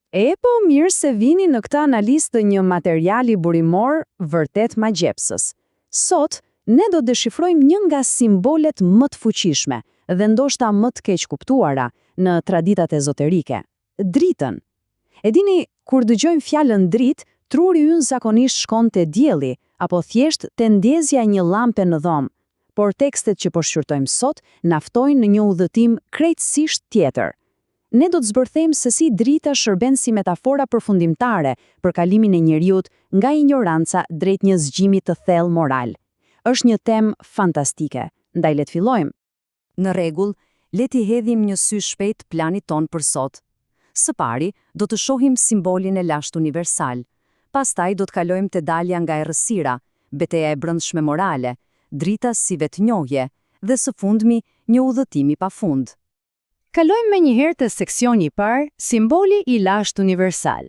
E po mirë se vini në këtë analizë të një materiali burimor vërtet magjepsës. Sot, ne do deshifrojmë një nga simbolet më të fuqishme dhe ndoshta më të keq kuptuara në traditat ezoterike, dritën. E dini, kur dëgjojmë fjalën dritë, truri ynë zakonisht shkon te dielli apo thjesht te ndezja e një llampe në dhomë, por tekstet që po shqyrtojmë sot na ftojnë në një udhëtim krejtësisht tjetër. Ne do të zbërthejmë se si drita shërben si metafora përfundimtare për kalimin e njeriut nga ignoranca drejt një zgjimi të thellë moral. Është një temë fantastike, ndaj le të fillojmë. Në rregull, le t'i hedhim një sy shpejt planit ton për sot. Së pari, do të shohim simbolin e lashtë universal. Pastaj do të kalojmë te dalja nga errësira, betejë e brendshme morale, drita si vetnjohje dhe së fundmi një udhëtim i pafund. Kalojmë me njëherë te seksioni i parë, simboli i lashtë universal.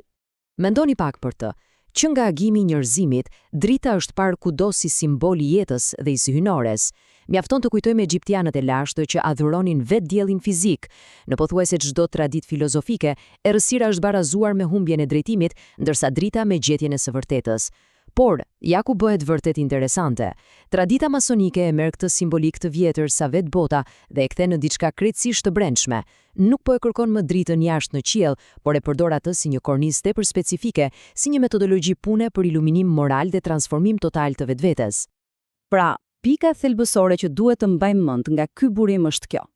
Mendoni pak për të, që nga agimi i njerëzimit, drita është parë kudo si simbol i jetës dhe i syhynores. Mjafton të kujtojmë egjiptianët e lashtë që adhuronin vetë diellin fizik. Në pothuajse çdo traditë filozofike, errësira është barazuar me humbjen e drejtimit, ndërsa drita me gjetjen e së vërtetës. Por, ja ku bëhet vërtet interesante. Tradita masonike e merr këtë simbolik të vjetër sa vetë bota dhe e kthe në diçka krejtësisht të brendshme. Nuk po e kërkon më dritën jashtë në qiell, por e përdor atë si një kornizë tepër specifike, si një metodologji pune për iluminim moral dhe transformim total të vetvetes. Pra, pika thelbësore që duhet të mbajmë mend nga ky burim është kjo.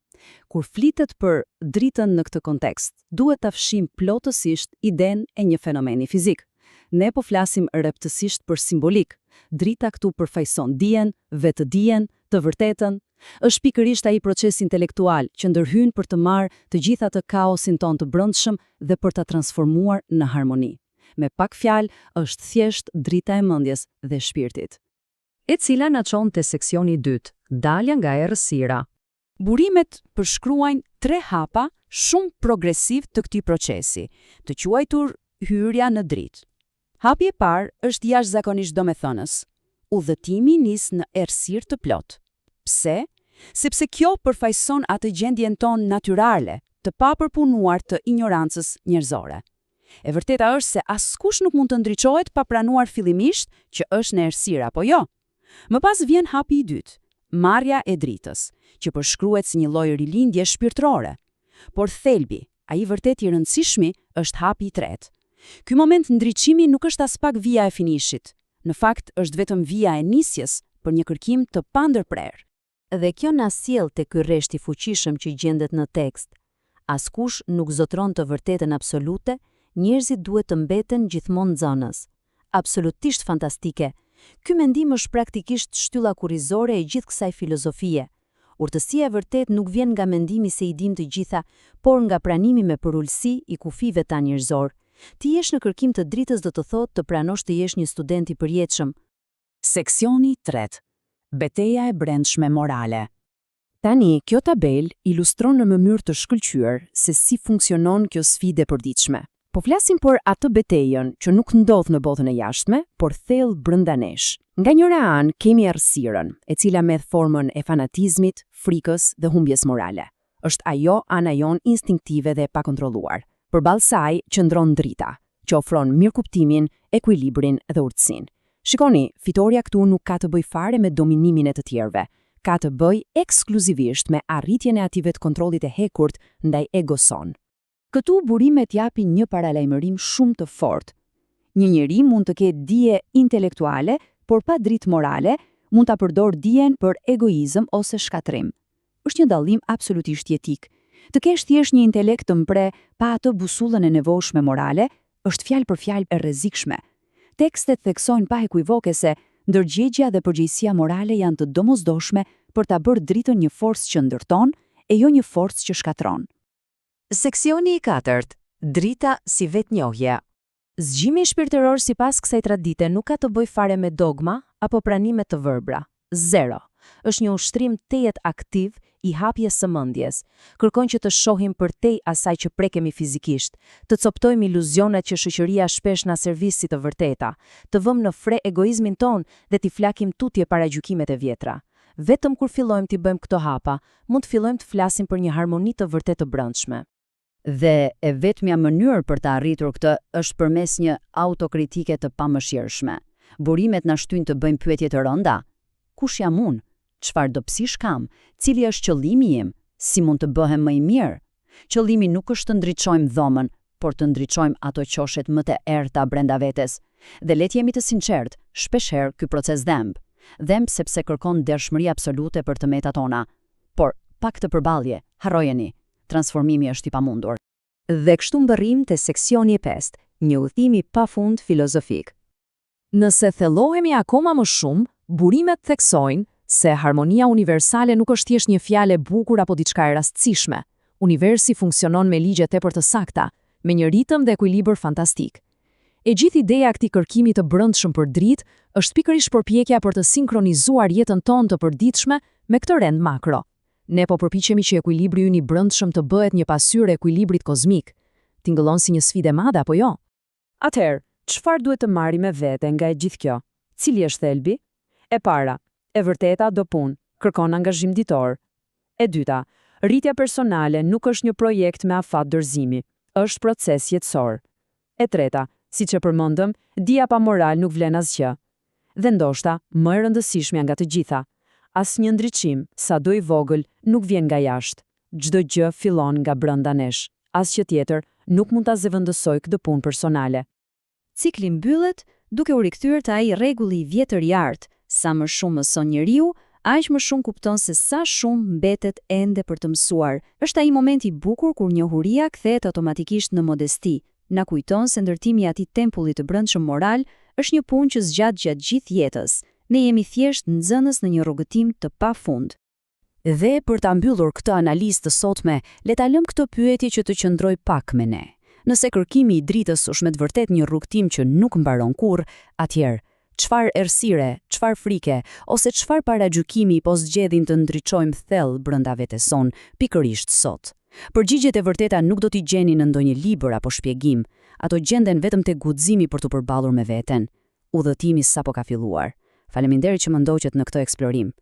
Kur flitet për dritën në këtë kontekst, duhet ta fshijmë plotësisht idenë e një fenomeni fizik. Ne po flasim rreptësisht për simbolik. Drita këtu përfaqëson dijen, vetëdijen, të vërtetën. Është pikërisht ai proces intelektual që ndërhyn për të marrë të gjitha të kaosin ton të brendshëm dhe për ta transformuar në harmoni. Me pak fjalë, është thjesht drita e mendjes dhe shpirtit. E cila na çon te seksioni i dytë, dalja nga errësira. Burimet përshkruajnë 3 hapa shumë progresiv të këtij procesi, të quajtur hyrja në dritë. Hapi i parë është jashtëzakonisht domethënës. Udhëtimi nis në errësirë të plot. Pse? Sepse kjo përfaqëson atë gjendjen tonë natyrale, të papërpunuar të ignorancës njerëzore. E vërteta është se askush nuk mund të ndriçohet pa pranuar fillimisht që është në errësirë apo jo. Më pas vjen hapi i dytë, marrja e dritës, që përshkruhet si një lloj rilindje shpirtërore. Por thelbi, ai vërtet i rëndësishmi, është hapi i tretë. Ky moment ndriçimi nuk është as pak vija e finishit. Në fakt, është vetëm vija e nisjes për një kërkim të pandërprer. Dhe kjo na sjell te ky rresht i fuqishëm që gjendet në tekst. Askush nuk zotron të vërtetën absolute, njerëzit duhet të mbeten gjithmonë nxënës. Absolutisht fantastike. Ky mendim është praktikisht shtylla kurrizore e gjithë kësaj filozofie. Urtësia e vërtet nuk vjen nga mendimi se i dim të gjitha, por nga pranimi me përulësi i kufive ta njerëzor. Ti jesh në kërkim të dritës do të thotë të pranosh të jesh një student i përjetshëm. Seksioni 3. Betejë e brendshme morale. Tani, kjo tabel ilustron në mënyrë të shkëlqyer se si funksionon kjo sfidë e përditshme. Po flasim për atë betejën që nuk ndodh në botën e jashtme, por thellë brenda nesh. Nga njëra anë kemi errësirën, e cila merr formën e fanatizmit, frikës dhe humbjes morale. Është ajo ana jon instinktive dhe e pakontrolluar. Përballë saj qëndron drita, që ofron mirëkuptimin, ekuilibrin dhe urtësinë. Shikoni, fitoria këtu nuk ka të bëjë fare me dominimin e të tjerëve, ka të bëjë ekskluzivisht me arritjen e ative të kontrollit e hekurt ndaj egoson. Këtu burimet japin një paralajmërim shumë të fortë. Një njeri mund të ketë dije intelektuale, por pa dritë morale, mund ta përdorë dijen për egoizëm ose shkatrim. Është një dallim absolutisht jetik. Të kesh thjesht një intelekt të mpre pa atë busullën e nevojshme morale, është fjalë për fjalë e rrezikshme. Tekstet theksojnë pa ekuivoke se ndërgjegjja dhe përgjegjësia morale janë të domosdoshme për ta bërë dritën një forcë që ndërton e jo një forcë që shkatron. Seksioni i 4. Drita si vetnjohje. Zgjimi shpirtëror sipas kësaj tradite nuk ka të bëjë fare me dogma apo pranime të verbra. Zero. Është një ushtrim tejet aktiv i hapjes së mendjes. Kërkon që të shohim përtej asaj që prekemi fizikisht, të coptojmë iluzionet që shoqëria shpesh na servis si të vërteta, të vëmë në fre egoizmin ton dhe t'i flakim tutje para gjykimet e vjetra. Vetëm kur fillojmë t'i bëjmë këto hapa, mund të fillojmë të flasim për një harmoni të vërtet të brendshme. Dhe e vetmja mënyrë për të arritur këtë është përmes një autokritike të pamëshirshme. Burimet na shtyn të bëjmë pyetje të rënda. Kush jam unë? Çfarë dobësish kam? Cili është qëllimi im? Si mund të bëhem më i mirë? Qëllimi nuk është të ndriçojmë dhomën, por të ndriçojmë ato qoshet më të errta brenda vetes. Dhe le të jemi të sinqert, shpeshherë ky proces dhem sepse kërkon dershmëri absolute për të metat tona. Por pak të përballje, harrojeni, transformimi është i pamundur. Dhe kështu mbërrim te seksioni i 5, një udhtim i pafund filozofik. Nëse thellohemi akoma më shumë, burimet theksojnë se harmonia universale nuk është thjesht një fjalë e bukur apo diçka e rastësishme. Universi funksionon me ligje tepër të sakta, me një ritëm dhe ekuilibër fantastik. E gjithë ideja e këtij kërkimi të brendshëm për dritë është pikërisht përpjekja për të sinkronizuar jetën tonë të përditshme me këtë rend makro. Ne po përpiqemi që ekuilibri ynë i brendshëm të bëhet një pasyrë e ekuilibrit kozmik. Tingëllon si një sfidë e madhe apo jo? Atëherë, çfarë duhet të marrim me vete nga e gjithë kjo? Cili është thelbi? E para, e vërteta do punë, kërkon angazhim ditor. E dyta, rritja personale nuk është një projekt me afat dorëzimi, është proces jetësor. E treta, siç e përmendëm, dija pa moral nuk vlen asgjë. Dhe ndoshta, më e rëndësishmja nga të gjitha, asnjë ndriçim, sado i vogël, nuk vjen nga jashtë. Çdo gjë fillon nga brenda nesh. Asgjë tjetër nuk mund ta zëvendësojë këtë punë personale. Cikli mbyllet duke u rikthyer te ai rregulli i vjetër i artë, sa më shumë mëson njeriu, aq më shumë kupton se sa shumë mbetet ende për të mësuar. Është ai momenti i bukur kur njohuria kthehet automatikisht në modesti. Na kujton se ndërtimi i atij tempulli të brendshëm moral është një punë që zgjat gjatë gjithë jetës. Ne jemi thjesht nxënës në një rrugëtim të pafund. Dhe për ta mbyllur këtë analizë të sotme, le ta lëm këtë pyetje që të qëndroj pak me ne. Nëse kërkimi i dritës është me të vërtet një rrugëtim që nuk mbaron kurrë, atëherë çfarë errësire, çfarë frike ose çfarë paragjykimi po zgjedhin të ndriçojmë thellë brenda vetes son pikërisht sot? Përgjigjet e vërteta nuk do t'i gjeni në ndonjë libër apo shpjegim, ato gjenden vetëm te guximi për të përballur me veten. Udhëtimi sapo ka filluar. Faleminderit që më ndoqët në këtë eksplorim.